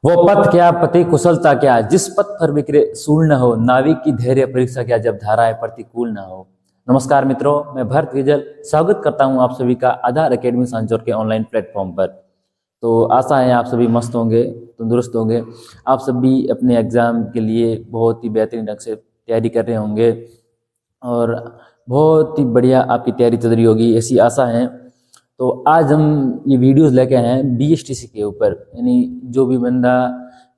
वो पथ क्या पति कुशलता क्या, जिस पथ पर विक्रे सूल न हो, नाविक की धैर्य परीक्षा क्या, जब धाराएं प्रतिकूल न हो। नमस्कार मित्रों, मैं भरत विजल स्वागत करता हूं आप सभी का आधार एकेडमी सांचौर के ऑनलाइन प्लेटफॉर्म पर। तो आशा है आप सभी मस्त होंगे, तंदुरुस्त होंगे। आप सभी अपने एग्जाम के लिए बहुत ही बेहतरीन ढंग से तैयारी कर रहे होंगे और बहुत ही बढ़िया आपकी तैयारी चल रही होगी, ऐसी आशा है। तो आज हम ये वीडियोस लेके आए हैं बीएसटीसी के ऊपर, यानी जो भी बंदा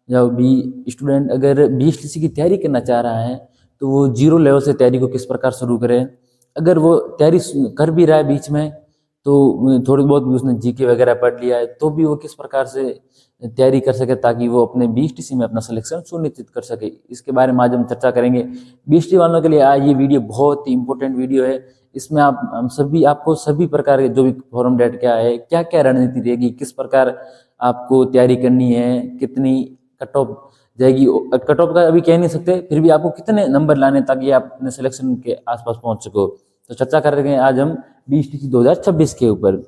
या भी स्टूडेंट अगर बीएसटीसी की तैयारी करना चाह रहा है तो वो जीरो लेवल से तैयारी को किस प्रकार शुरू करे। अगर वो तैयारी कर भी रहा है बीच में तो थोड़ी बहुत भी उसने जीके वगैरह पढ़ लिया है तो भी वो किस प्रकार से तैयारी कर सके ताकि वो अपने बीएसटीसी में अपना सिलेक्शन सुनिश्चित कर सके, इसके बारे में आज हम चर्चा करेंगे। बीएसटी वालों के लिए आज ये वीडियो बहुत ही इंपॉर्टेंट वीडियो है। इसमें हम सभी आपको सभी प्रकार के जो भी फॉर्म डेट क्या है, क्या क्या रणनीति रहेगी, किस प्रकार आपको तैयारी करनी है, कितनी कट ऑफ जाएगी। कट ऑफ का अभी कह नहीं सकते, फिर भी आपको कितने नंबर लाने ताकि आप अपने सिलेक्शन के आसपास पहुंच सको। तो चर्चा कर रहे हैं आज हम बीएसटीसी 2026 के ऊपर।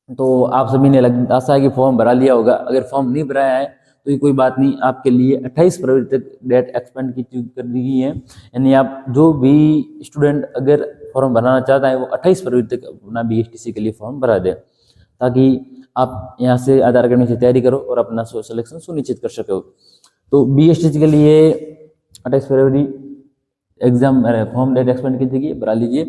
तो आप सभी ने आशा है कि फॉर्म भरा लिया होगा। अगर फॉर्म नहीं भराया है तो ये कोई बात नहीं, आपके लिए 28 फरवरी तक डेट एक्सपेंड की कर दी गई है। यानी आप जो भी स्टूडेंट अगर फॉर्म भराना चाहता है वो 28 फरवरी तक अपना बीएसटीसी के लिए फॉर्म भरा दे ताकि आप यहाँ से आधार अकेडमी से तैयारी करो और अपना सिलेक्शन सुनिश्चित कर सको। तो बीएसटीसी के लिए 28 फरवरी एग्जाम फॉर्म डेट एक्सपेंड की गई, भरा लीजिए।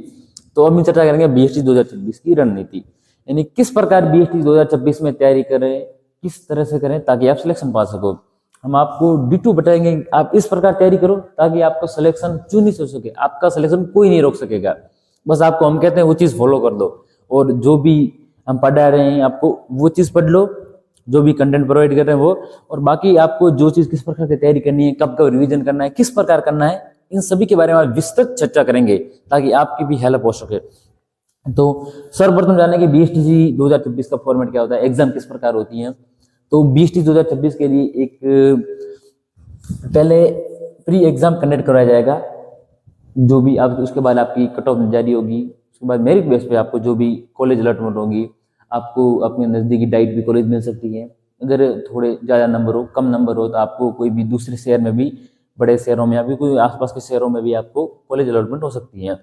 तो अब हम चर्चा करेंगे बीएसटी 2026 की रणनीति, यानी किस प्रकार बीएसटी 2026 में तैयारी करें, किस तरह से करें ताकि आप सिलेक्शन पा सको। हम आपको D2 बताएंगे, आप इस प्रकार तैयारी करो ताकि आपका सिलेक्शन सुनिश्चित हो सके, आपका सिलेक्शन कोई नहीं रोक सकेगा। बस आपको हम कहते हैं वो चीज़ फॉलो कर दो और जो भी हम पढ़ा रहे हैं आपको वो चीज़ पढ़ लो, जो भी कंटेंट प्रोवाइड कर रहे हैं वो, और बाकी आपको जो चीज़ किस प्रकार की तैयारी करनी है, कब कब रिविजन करना है, किस प्रकार करना है, इन सभी के बारे में विस्तृत चर्चा करेंगे ताकि आपकी भी हेल्प हो सके। तो सर्वप्रथम जाने की बीएसटीसी 2026 का फॉर्मेट क्या होता है, एग्जाम किस प्रकार होती है। तो बीएसटी 2026 के लिए एक पहले प्री एग्जाम कंडक्ट कराया जाएगा, जो भी आप उसके बाद आपकी कट ऑफ जारी होगी। उसके बाद मेरिट बेस पे आपको जो भी कॉलेज अलॉटमेंट होगी, आपको अपने नज़दीकी डाइट भी कॉलेज मिल सकती है। अगर थोड़े ज़्यादा नंबर हो, कम नंबर हो तो आपको कोई भी दूसरे शहर में भी, बड़े शहरों में या फिर कोई आसपास के शहरों में भी आपको कॉलेज अलॉटमेंट हो सकती है।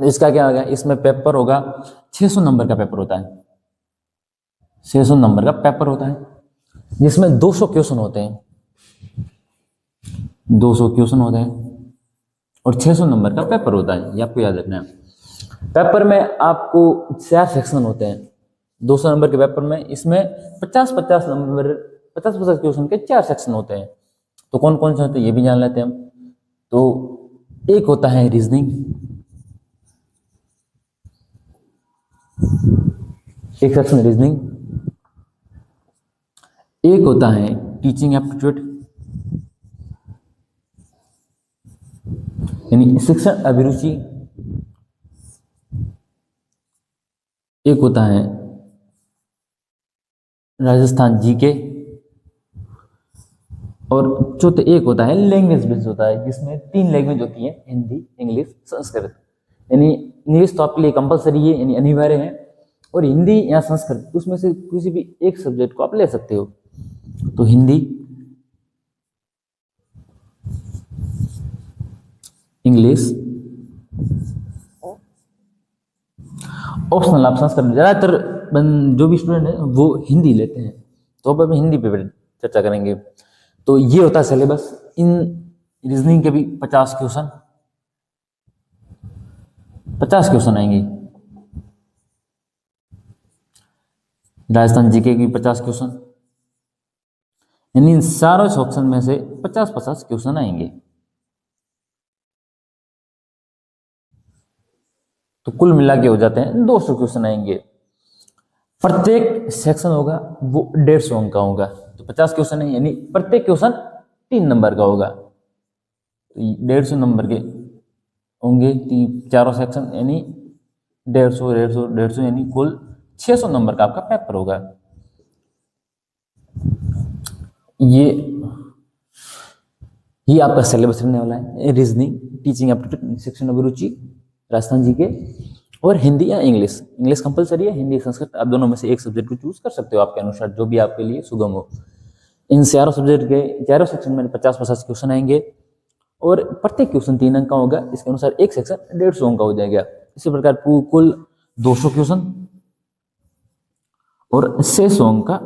इसका क्या होगा, इसमें पेपर होगा 600 नंबर का पेपर होता है, 600 नंबर का पेपर होता है जिसमें 200 क्वेश्चन होते हैं, 200 क्वेश्चन होते हैं और 600 नंबर का पेपर होता है, ये आपको याद रखना है। पेपर में आपको 4 सेक्शन होते हैं 200 नंबर के पेपर में। इसमें 50-50 नंबर, 50-50 क्वेश्चन के 4 सेक्शन होते हैं। तो कौन कौन से होते हैं ये भी जान लेते हैं हम। तो एक होता है रीजनिंग, एक सेक्शन रीजनिंग, एक होता है टीचिंग एप्टीट्यूड यानी शिक्षण अभिरुचि, एक होता है राजस्थान जीके, और चौथे एक होता है लैंग्वेज बेस्ड होता है जिसमें 3 लैंग्वेज होती है, हिंदी, इंग्लिश, संस्कृत। यानी इंग्लिश तो आपके लिए कंपलसरी है, यानी अनिवार्य है, और हिंदी या संस्कृत उसमें से किसी भी एक सब्जेक्ट को आप ले सकते हो। तो हिंदी, इंग्लिश, ऑप्शनल आप संस्कृत। ज़्यादातर जो भी स्टूडेंट है वो हिंदी लेते हैं, तो अब हम हिंदी पे चर्चा करेंगे। तो ये होता है सिलेबस। इन रीजनिंग के भी 50 क्वेश्चन, 50 क्वेश्चन आएंगे। राजस्थान जीके की 50 क्वेश्चन, यानी इन सारे ऑप्शन में से 50-50 क्वेश्चन आएंगे। तो कुल मिला के हो जाते हैं 200 क्वेश्चन आएंगे। प्रत्येक सेक्शन होगा वो 150 अंक का होगा। तो 50 क्वेश्चन है, यानी प्रत्येक क्वेश्चन 3 नंबर का होगा। तो 150 नंबर के होंगे चारों सेक्शन, यानी 150 यानी कुल 600 नंबर का आपका पेपर होगा। ये आपका सिलेबस रहने वाला है। रीजनिंग, टीचिंग एप्टीट्यूड, शिक्षण अभिरुचि, राजस्थान जीके और हिंदी या इंग्लिश। इंग्लिश कंपलसरी है, हिंदी संस्कृत आप दोनों में से एक सब्जेक्ट को चूज कर सकते हो आपके अनुसार, जो भी आपके लिए सुगम हो। इन चारों सब्जेक्ट के चारों सेक्शन में 50-50 क्वेश्चन आएंगे और प्रत्येक क्वेश्चन 3 अंक का होगा। इसके अनुसार एक सेक्शन 150 अंक का हो जाएगा। इसी प्रकार कुल 200 क्वेश्चन और 600 अंक का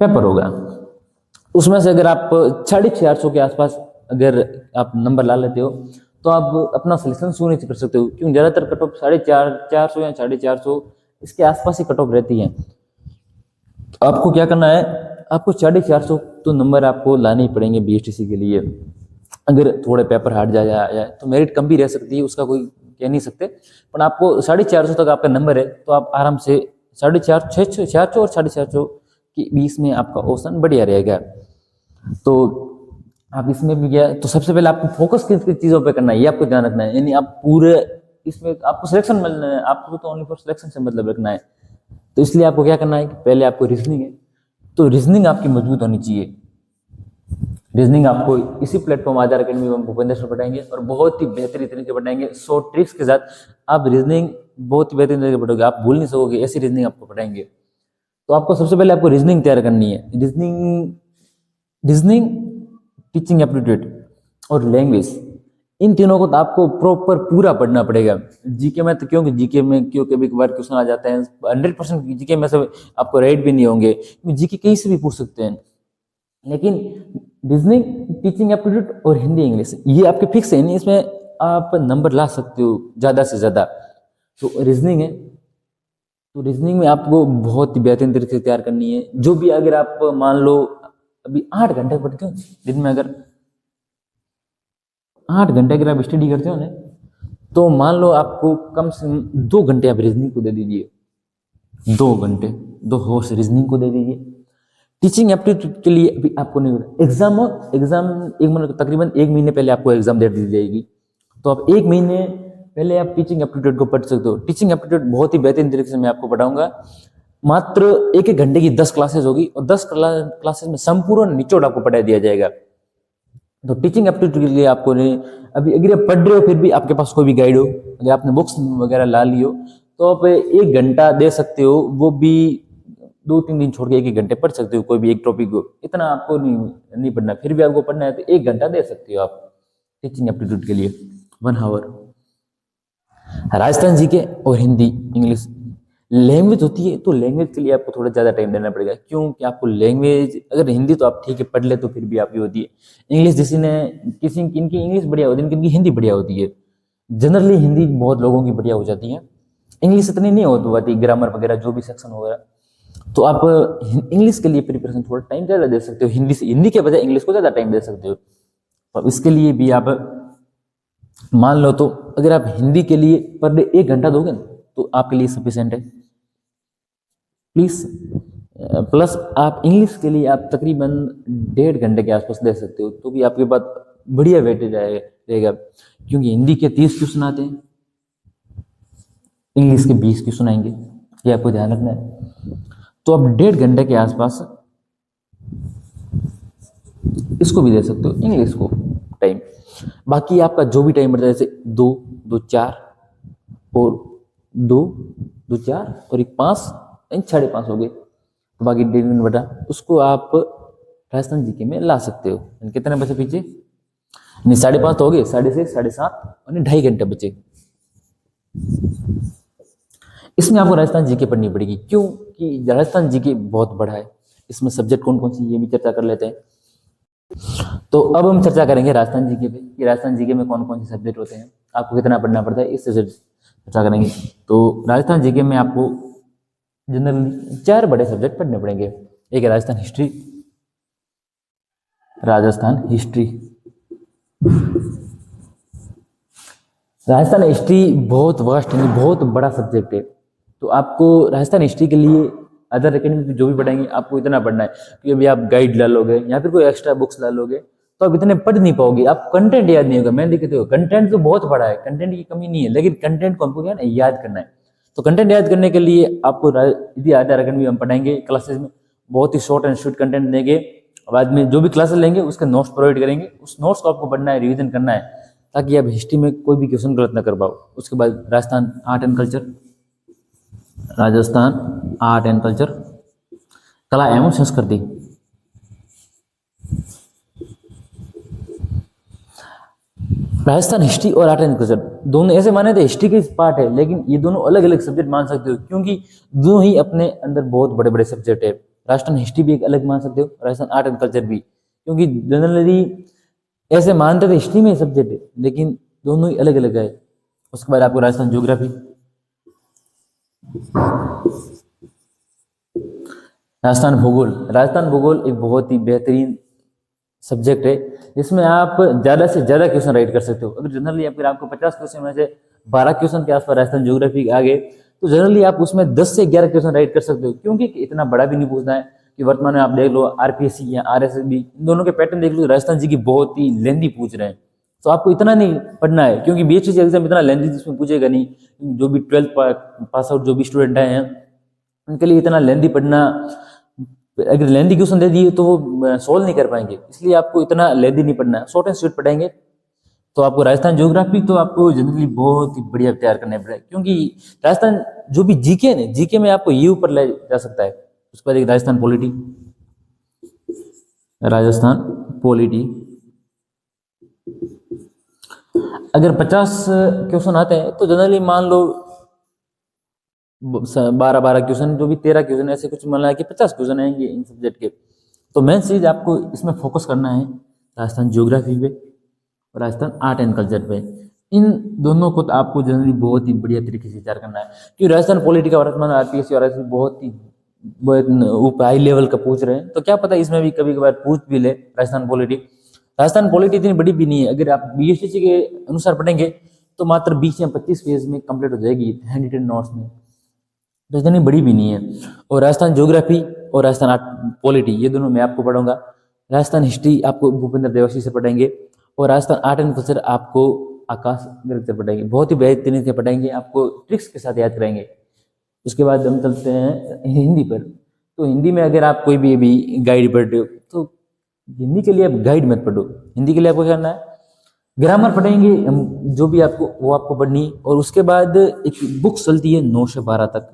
पेपर होगा। उसमें से अगर आप 450 के आसपास अगर आप नंबर ला लेते हो तो आप अपना सिलेक्शन सुनिश्चित कर सकते हो, क्योंकि ज़्यादातर कट ऑफ 450 या 450 इसके आसपास ही कट ऑफ रहती है। तो आपको क्या करना है, आपको 450 तो नंबर आपको लाने ही पड़ेंगे बीएसटीसी के लिए। अगर थोड़े पेपर हार्ड जाए तो मेरिट कम भी रह सकती है, उसका कोई कह नहीं सकते, पर आपको 450 तक आपका नंबर है तो आप आराम से 450, 400 और 450 के बीच में आपका ऑप्शन बढ़िया रहेगा। तो आप इसमें भी गया तो सबसे पहले आपको फोकस किस किस चीज़ों पे करना है ये आपको ध्यान रखना है। यानी आप पूरे इसमें आपको सिलेक्शन मिलना है, आपको तो ओनली फॉर सिलेक्शन से मतलब रखना है। तो इसलिए आपको क्या करना है कि पहले आपको रीजनिंग है, तो रीजनिंग आपकी मजबूत होनी चाहिए। रीजनिंग आपको इसी प्लेटफॉर्म आधार अकेडमी में भूपेंद्र सर पढ़ाएंगे और बहुत ही बेहतरीन तरीके पढ़ाएंगे। 100 ट्रिक्स के साथ आप रीजनिंग बहुत ही बेहतरीन तरीके पढ़ोगे, आप भूल नहीं सकोगे, ऐसी रीजनिंग आपको पढ़ाएंगे। तो आपको सबसे पहले आपको रीजनिंग तैयार करनी है। रीजनिंग, टीचिंग एप्टीट्यूड और लैंग्वेज, इन तीनों को तो आपको प्रॉपर पूरा पढ़ना पड़ेगा। जीके में तो क्योंकि कभी कभार क्वेश्चन आ जाते हैं 100% जीके में से आपको राइट भी नहीं होंगे, जीके कहीं से भी पूछ सकते हैं। लेकिन रीजनिंग, टीचिंग एप्टीट्यूड और हिंदी इंग्लिश ये आपके फिक्स है, नहीं इसमें आप नंबर ला सकते हो ज़्यादा से ज़्यादा। तो रीजनिंग है, तो रीजनिंग में आपको बहुत ही बेहतरीन तरीके से तैयार करनी है। जो भी अगर आप मान लो अभी 8 घंटे पढ़ते हो दिन में, अगर 8 घंटे अगर आप स्टडी करते हो ना, तो मान लो आपको कम से कम 2 घंटे आप रीजनिंग को दे दीजिए, 2 घंटे 2 होर्स रीजनिंग को दे दीजिए। टीचिंग एप्टीट्यूड के लिए अभी आपको नहीं होगा, एग्जाम एक महीने तकरीबन 1 महीने पहले आपको एग्जाम डेट दी जाएगी, तो आप 1 महीने पहले आप टीचिंग एप्टीट्यूड को पढ़ सकते हो। टीचिंग एप्टीट्यूड बहुत ही बेहतरीन तरीके से मैं आपको पढ़ाऊंगा। मात्र 1-1 घंटे की 10 क्लासेस होगी और 10 क्लासेस में संपूर्ण निचोड़ आपको पढ़ा दिया जाएगा। तो टीचिंग एप्टीट्यूड के लिए आपको अभी अगर आप पढ़ रहे हो फिर भी आपके पास कोई भी गाइड हो, अगर आपने बुक्स वगैरह ला ली हो तो आप 1 घंटा दे सकते हो, वो भी 2-3 दिन छोड़ के 1-1 घंटे पढ़ सकते हो कोई भी एक टॉपिक को। इतना आपको नहीं पढ़ना, फिर भी आपको पढ़ना है तो 1 घंटा दे सकते हो आप टीचिंग एप्टीट्यूड के लिए, 1 आवर। राजस्थान जीके और हिंदी इंग्लिश लैंग्वेज होती है, तो लैंग्वेज के लिए आपको थोड़ा ज़्यादा टाइम देना पड़ेगा, क्योंकि आपको लैंग्वेज, अगर हिंदी तो आप ठीक है पढ़ ले तो फिर भी आपकी होती है। इंग्लिश इनकी इंग्लिश बढ़िया होती है, इनकी हिंदी बढ़िया होती है। जनरली हिंदी बहुत लोगों की बढ़िया हो जाती है, इंग्लिश इतनी नहीं हो पाती, ग्रामर वगैरह जो भी सेक्शन वगैरह। तो आप इंग्लिश के लिए प्रिपरेशन थोड़ा टाइम ज़्यादा दे सकते हो, हिंदी के बजाय इंग्लिश को ज़्यादा टाइम दे सकते हो। तो इसके लिए भी आप मान लो, तो अगर आप हिंदी के लिए पर डे 1 घंटा दोगे ना तो आपके लिए सफिशिएंट है। प्लस आप इंग्लिश के लिए आप तकरीबन 1.5 घंटे के आसपास दे सकते हो, तो भी आपके पास बढ़िया वेटेज रहेगा, क्योंकि हिंदी के 30 क्वेश्चन आते हैं, इंग्लिश के 20 क्वेश्चन आएंगे, ये आपको ध्यान रखना है। तो आप 1.5 घंटे के आसपास इसको भी दे सकते हो, इंग्लिश को टाइम। बाकी आपका जो भी टाइम बढ़ता है, जैसे 2, 4 और 2, 4 और 1, 5 5.5 हो गए, तो बाकी 1.5 बटा उसको आप राजस्थान जीके में ला सकते हो। कितने बचे पीछे? 5.5 तो हो गए, 6.5, 7.5 और 2.5 घंटे बचे। इसमें आपको राजस्थान जीके पढ़नी पड़ेगी, क्योंकि राजस्थान जीके बहुत बड़ा है। इसमें सब्जेक्ट कौन कौन सी ये भी चर्चा कर लेते हैं। तो अब हम चर्चा करेंगे राजस्थान जीके पे कि राजस्थान जीके में कौन कौन से सब्जेक्ट होते हैं, आपको कितना पढ़ना पड़ता है, इससे चर्चा करेंगे। तो राजस्थान जीके में आपको जनरली 4 बड़े सब्जेक्ट पढ़ने पड़ेंगे। एक है राजस्थान हिस्ट्री, राजस्थान हिस्ट्री बहुत वास्ट है, बहुत बड़ा सब्जेक्ट है। तो आपको राजस्थान हिस्ट्री के लिए अदर एकेडमी जो भी पढ़ाएंगे आपको इतना पढ़ना है कि अभी आप गाइड ला लोगे या फिर कोई एक्स्ट्रा बुक्स ला लोगे तो आप इतने पढ़ नहीं पाओगे, आप कंटेंट याद नहीं होगा। मैं देखते हो कंटेंट तो बहुत बड़ा है, कंटेंट की कमी नहीं है, लेकिन कंटेंट को हमको क्या है याद करना है। तो कंटेंट याद करने के लिए आपको यदि आधार अकेडमी हम पढ़ाएंगे क्लासेस में, बहुत ही शॉर्ट एंड स्वीट कंटेंट देंगे। बाद में जो भी क्लासेस लेंगे उसके नोट्स प्रोवाइड करेंगे, उस नोट्स को आपको पढ़ना है, रिवीजन करना है, ताकि आप हिस्ट्री में कोई भी क्वेश्चन गलत ना कर पाओ। उसके बाद राजस्थान आर्ट एंड कल्चर, कला एवं संस्कृति, राजस्थान हिस्ट्री और आर्ट एंड कल्चर दोनों ऐसे माने तो हिस्ट्री के पार्ट है, लेकिन ये दोनों अलग अलग सब्जेक्ट मान सकते हो, क्योंकि दोनों ही अपने अंदर बहुत बड़े बड़े सब्जेक्ट है। राजस्थान हिस्ट्री भी एक अलग मान सकते हो, राजस्थान आर्ट एंड कल्चर भी, क्योंकि जनरली ऐसे मानते थे हिस्ट्री में सब्जेक्ट है, लेकिन दोनों ही अलग अलग है। उसके बाद आपको राजस्थान ज्योग्राफी, राजस्थान भूगोल एक बहुत ही बेहतरीन सब्जेक्ट है, जिसमें आप ज़्यादा से ज़्यादा क्वेश्चन राइट कर सकते हो। अगर जनरली अगर आपको 50 क्वेश्चन में से 12 क्वेश्चन के आसपास राजस्थान ज्योग्राफी के आगे, तो जनरली आप उसमें 10 से 11 क्वेश्चन राइट कर सकते हो, क्योंकि इतना बड़ा भी नहीं पूछना है कि वर्तमान में आप देख लो आरपीएससी या आरएसबी, इन दोनों के पैटर्न देख लो, राजस्थान जी की बहुत ही लेंदी पूछ रहे हैं। तो आपको इतना नहीं पढ़ना है, क्योंकि बीएचसी एग्जाम इतना लेंदी जिसमें पूछेगा नहीं। जो भी 12th पास आउट जो भी स्टूडेंट हैं उनके लिए इतना लेंदी पढ़ना, अगर लेंदी क्वेश्चन दे दिए तो वो सोल्व नहीं कर पाएंगे, इसलिए आपको इतना लेंदी नहीं पढ़ना है, शॉर्ट एंड स्वीट पढ़ेंगे। तो आपको राजस्थान ज्योग्राफी तो आपको जनरली बहुत ही बढ़िया तैयार करना पड़ेगा, क्योंकि राजस्थान जो भी जीके है, जीके में आपको ये ऊपर ले जा सकता है। उसके बाद एक राजस्थान पॉलिटी, अगर 50 क्वेश्चन आते हैं तो जनरली मान लो 12 क्वेश्चन, जो भी 13 क्वेश्चन, ऐसे कुछ मान लो कि 50 क्वेश्चन आएंगे इन सब्जेक्ट के। तो मेन चीज आपको इसमें फोकस करना है राजस्थान ज्योग्राफी पे और राजस्थान आर्ट एंड कल्चर पे। इन दोनों को तो आपको जनरली बहुत ही बढ़िया तरीके से तैयार करना है, क्योंकि राजस्थान पॉलिटी का वर्तमान आरपीएससी और आरएसबी बहुत हाई लेवल का पूछ रहे हैं, तो क्या पता इसमें भी कभी कभार पूछ भी ले राजस्थान पॉलिटी। राजस्थान पॉलिटी इतनी बड़ी भी नहीं है, अगर आप बीएससी के अनुसार पढ़ेंगे तो मात्र 20 या 25 पेज में कंप्लीट हो जाएगी हैंड रिटन नोट्स में, तो इतनी बड़ी भी नहीं है। और राजस्थान ज्योग्राफी और राजस्थान आर्ट पॉलिटी ये दोनों मैं आपको पढ़ाऊंगा। राजस्थान हिस्ट्री आपको भूपेंद्र देवासी से पढ़ाएंगे, और राजस्थान आर्ट एंड कल्चर आपको आकाश गर्ग से पढ़ाएंगे, बहुत ही बेहतरीन से पढ़ाएंगे, आपको ट्रिक्स के साथ याद कराएंगे। उसके बाद हम चलते हैं हिंदी पर। तो हिंदी में अगर आप कोई भी गाइड पढ़ रहे हो तो हिंदी के लिए आप गाइड मत पढ़ो, हिंदी के लिए आपको क्या करना है, ग्रामर पढ़ेंगे हम, जो भी आपको वो आपको पढ़नी है। और उसके बाद एक बुक चलती है 9 से 12 तक,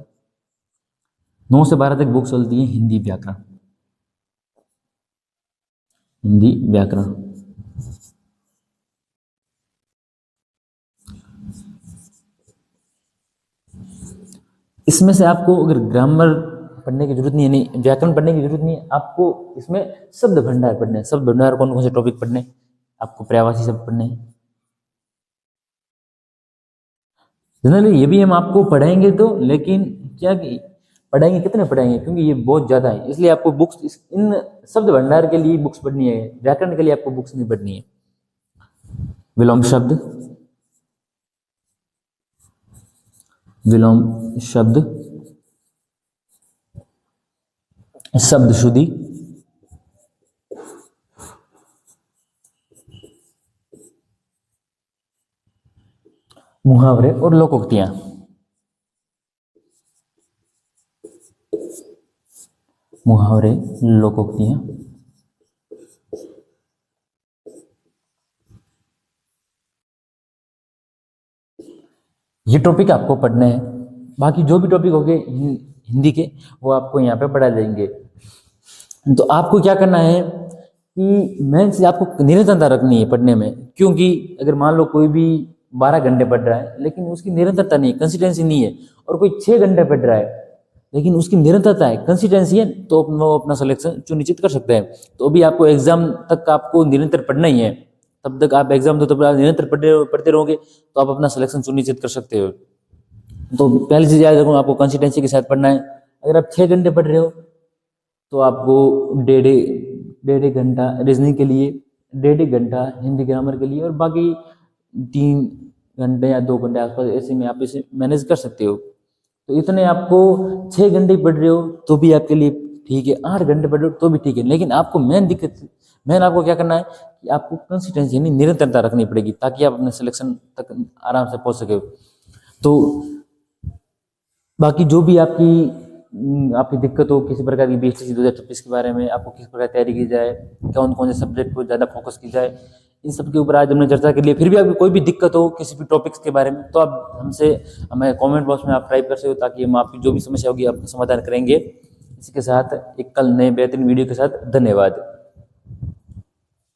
9 से 12 तक बुक चलती है हिंदी व्याकरण, हिंदी व्याकरण। इसमें से आपको अगर ग्रामर पढ़ने की जरूरत नहीं है, नहीं व्याकरण पढ़ने की जरूरत नहीं है, आपको इसमें शब्द भंडार पढ़ने हैं। शब्द भंडार कौन कौन से टॉपिक पढ़ने हैं, आपको पर्यायवाची शब्द पढ़ने हैं। जनरली ये भी हम आपको पढ़ाएंगे तो, लेकिन क्या कि पढ़ाएंगे कितने पढ़ाएंगे, क्योंकि ये बहुत ज्यादा है, इसलिए आपको बुक्स इन शब्द भंडार के लिए बुक्स पढ़नी है, व्याकरण के लिए आपको बुक्स नहीं पढ़नी है। विलोम शब्द, विलोम शब्द, शब्द शुद्धि, मुहावरे और लोकोक्तियां। मुहावरे, लोकोक्तियां, ये टॉपिक आपको पढ़ने हैं। बाकी जो भी टॉपिक होंगे हिंदी के वो आपको यहाँ पे पढ़ा देंगे। तो आपको क्या करना है कि मेन से आपको निरंतरता रखनी है पढ़ने में, क्योंकि अगर मान लो कोई भी 12 घंटे पढ़ रहा है लेकिन उसकी निरंतरता नहीं है, कंसिस्टेंसी नहीं है, और कोई 6 घंटे पढ़ रहा है लेकिन उसकी निरंतरता है, कंसिस्टेंसी है, तो वो अपना सिलेक्शन सुनिश्चित कर सकते हैं। तो अभी आपको एग्जाम तक आपको निरंतर पढ़ना ही है, तब तक आप एग्जाम दो, तब आप निरंतर पढ़ते रहोगे तो आप अपना सिलेक्शन सुनिश्चित कर सकते हो। तो पहली चीज याद रखो, आपको कंसिस्टेंसी के साथ पढ़ना है। अगर आप 6 घंटे पढ़ रहे हो तो आपको डेढ़ घंटा रीजनिंग के लिए, डेढ़ घंटा हिंदी ग्रामर के लिए, और बाकी 3 घंटे या 2 घंटे आसपास ऐसे में आप इसे मैनेज कर सकते हो। तो इतने आपको 6 घंटे पढ़ रहे हो तो भी आपके लिए ठीक है, 8 घंटे पढ़ रहे हो तो भी ठीक है, लेकिन आपको मेन आपको क्या करना है कि आपको कंसिस्टेंसी यानी निरंतरता रखनी पड़ेगी, ताकि आप अपने सिलेक्शन तक आराम से पहुंच सके। तो बाकी जो भी आपकी दिक्कत हो, किसी प्रकार की बीएससी 2026 के बारे में, आपको किस प्रकार तैयारी की जाए, कौन कौन से सब्जेक्ट को ज़्यादा फोकस की जाए, इन सब के ऊपर आज हमने चर्चा के लिए। फिर भी आपको कोई भी दिक्कत हो किसी भी टॉपिक्स के बारे में तो आप हमें कमेंट बॉक्स में आप टाइप कर सकते हो, ताकि हम आपकी जो भी समस्या होगी आपका समाधान करेंगे। इसी के साथ एक कल नए बेहतरीन वीडियो के साथ धन्यवाद।